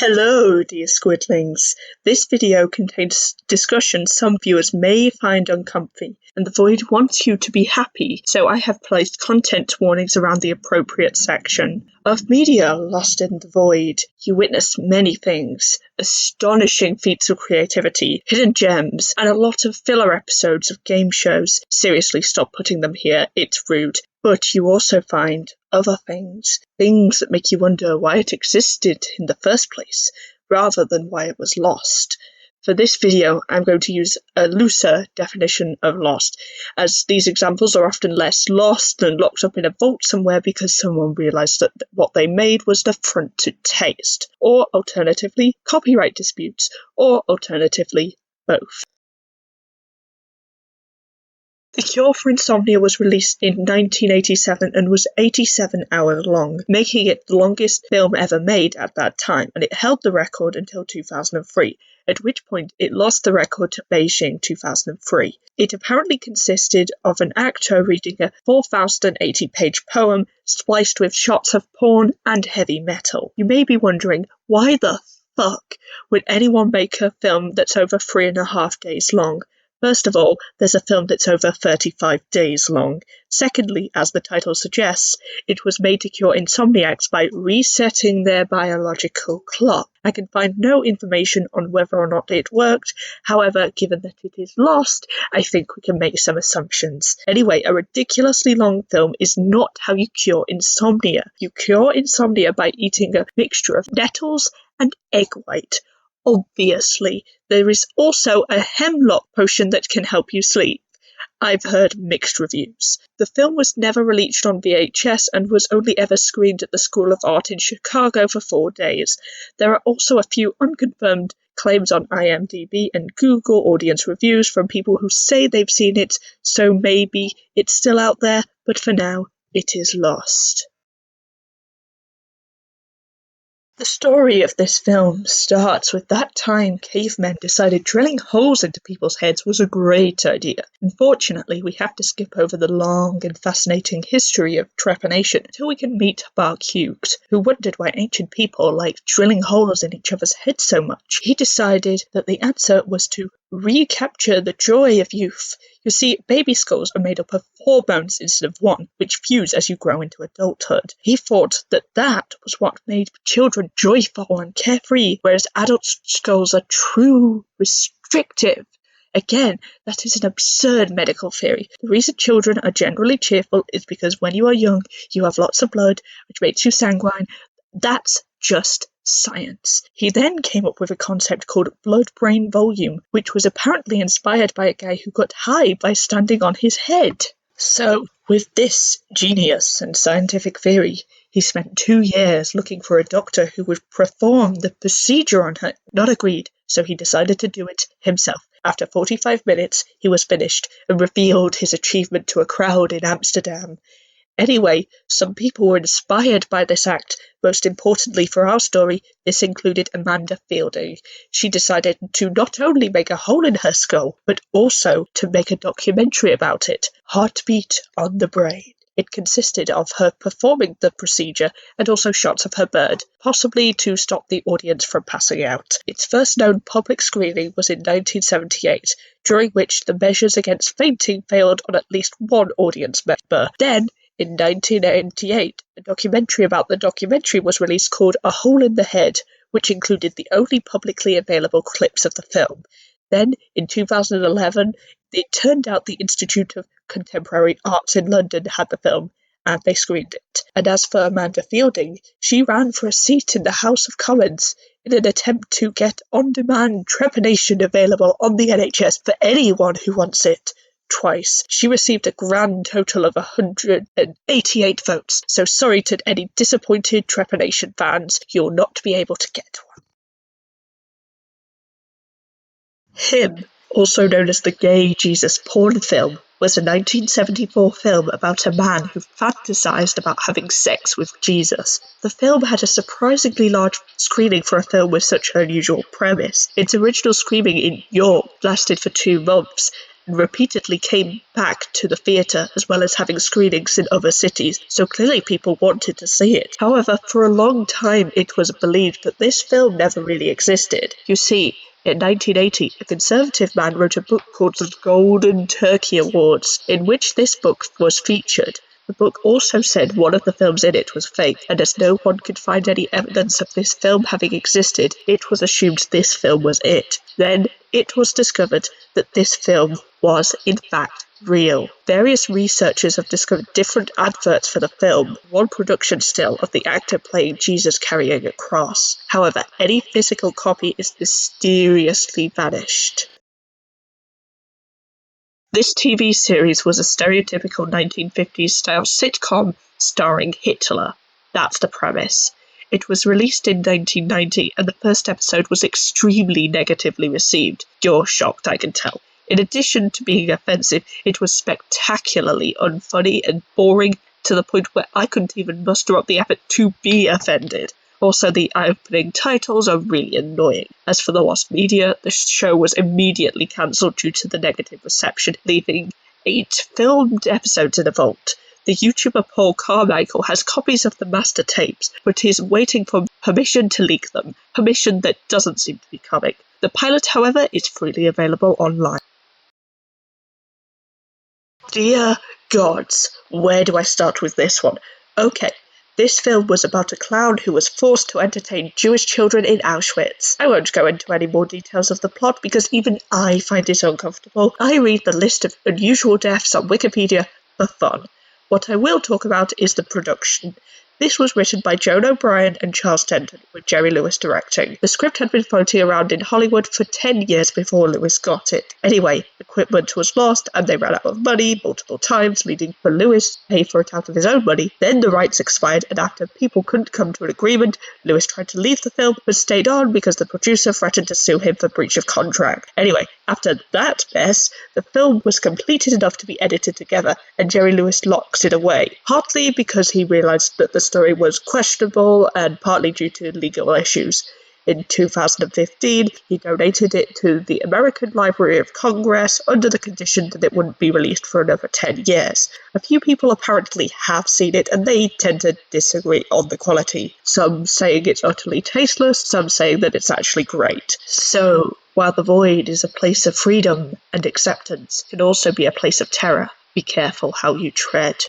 Hello, dear squidlings. This video contains discussions some viewers may find uncomfy, and the Void wants you to be happy, so I have placed content warnings around the appropriate section. Of media lost in the Void, you witness many things: astonishing feats of creativity, hidden gems, and a lot of filler episodes of game shows. Seriously, stop putting them here, it's rude. But you also find other things that make you wonder why it existed in the first place, rather than why it was lost. For this video, I'm going to use a looser definition of lost, as these examples are often less lost than locked up in a vault somewhere because someone realised that what they made was an affront to taste, or alternatively, copyright disputes, or alternatively, both. The Cure for Insomnia was released in 1987 and was 87 hours long, making it the longest film ever made at that time, and it held the record until 2003, at which point it lost the record to Beijing 2003. It apparently consisted of an actor reading a 4,080-page poem spliced with shots of porn and heavy metal. You may be wondering, why the fuck would anyone make a film that's over 3.5 days long? First of all, there's a film that's over 35 days long. Secondly, as the title suggests, it was made to cure insomniacs by resetting their biological clock. I can find no information on whether or not it worked. However, given that it is lost, I think we can make some assumptions. Anyway, a ridiculously long film is not how you cure insomnia. You cure insomnia by eating a mixture of nettles and egg white. Obviously, there is also a hemlock potion that can help you sleep. I've heard mixed reviews. The film was never released on VHS and was only ever screened at the School of Art in Chicago for 4 days. There are also a few unconfirmed claims on IMDb and Google audience reviews from people who say they've seen it, so maybe it's still out there, but for now, it is lost. The story of this film starts with that time cavemen decided drilling holes into people's heads was a great idea. Unfortunately, we have to skip over the long and fascinating history of trepanation until we can meet Bar-Cubed, who wondered why ancient people liked drilling holes in each other's heads so much. He decided that the answer was to recapture the joy of youth. You see, baby skulls are made up of 4 bones instead of 1, which fuse as you grow into adulthood. He thought that that was what made children joyful and carefree, whereas adult skulls are true restrictive. Again, that is an absurd medical theory. The reason children are generally cheerful is because when you are young, you have lots of blood, which makes you sanguine. That's just science. He then came up with a concept called blood-brain volume, which was apparently inspired by a guy who got high by standing on his head. So, with this genius and scientific theory, he spent 2 years looking for a doctor who would perform the procedure on her. Not agreed, so he decided to do it himself. After 45 minutes, he was finished and revealed his achievement to a crowd in Amsterdam. Anyway, some people were inspired by this act. Most importantly for our story, this included Amanda Fielding. She decided to not only make a hole in her skull, but also to make a documentary about it, Heartbeat on the Brain. It consisted of her performing the procedure and also shots of her bird, possibly to stop the audience from passing out. Its first known public screening was in 1978, during which the measures against fainting failed on at least one audience member. Then, in 1998, a documentary about the documentary was released called A Hole in the Head, which included the only publicly available clips of the film. Then, in 2011, it turned out the Institute of Contemporary Arts in London had the film, and they screened it. And as for Amanda Fielding, she ran for a seat in the House of Commons in an attempt to get on-demand trepanation available on the NHS for anyone who wants it. Twice. She received a grand total of 188 votes, so sorry to any disappointed trepanation fans, you'll not be able to get one. Him, also known as the Gay Jesus porn film, was a 1974 film about a man who fantasized about having sex with Jesus. The film had a surprisingly large screening for a film with such an unusual premise. Its original screening in York lasted for 2 months, and repeatedly came back to the theatre as well as having screenings in other cities, so clearly people wanted to see it. However, for a long time it was believed that this film never really existed. You see, in 1980, a conservative man wrote a book called The Golden Turkey Awards, in which this book was featured. The book also said one of the films in it was fake, and as no one could find any evidence of this film having existed, it was assumed this film was it. Then it was discovered that this film was, in fact, real. Various researchers have discovered different adverts for the film, one production still of the actor playing Jesus carrying a cross. However, any physical copy is mysteriously vanished. This TV series was a stereotypical 1950s-style sitcom starring Hitler. That's the premise. It was released in 1990, and the first episode was extremely negatively received. You're shocked, I can tell. In addition to being offensive, it was spectacularly unfunny and boring to the point where I couldn't even muster up the effort to be offended. Also, the opening titles are really annoying. As for the lost media, the show was immediately cancelled due to the negative reception, leaving 8 filmed episodes in a vault. The YouTuber Paul Carmichael has copies of the master tapes, but he's waiting for permission to leak them, permission that doesn't seem to be coming. The pilot, however, is freely available online. Dear gods, where do I start with this one? Okay, this film was about a clown who was forced to entertain Jewish children in Auschwitz. I won't go into any more details of the plot because even I find it uncomfortable. I read the list of unusual deaths on Wikipedia for fun. What I will talk about is the production. This was written by Joan O'Brien and Charles Denton, with Jerry Lewis directing. The script had been floating around in Hollywood for 10 years before Lewis got it. Anyway, equipment was lost and they ran out of money multiple times, leading for Lewis to pay for it out of his own money. Then the rights expired, and after people couldn't come to an agreement, Lewis tried to leave the film but stayed on because the producer threatened to sue him for breach of contract. Anyway, after that mess, the film was completed enough to be edited together, and Jerry Lewis locks it away, partly because he realised that the story was questionable and partly due to legal issues. In 2015, he donated it to the American Library of Congress under the condition that it wouldn't be released for another 10 years. A few people apparently have seen it, and they tend to disagree on the quality. Some saying it's utterly tasteless, some saying that it's actually great. So, while the void is a place of freedom and acceptance, it can also be a place of terror. Be careful how you tread.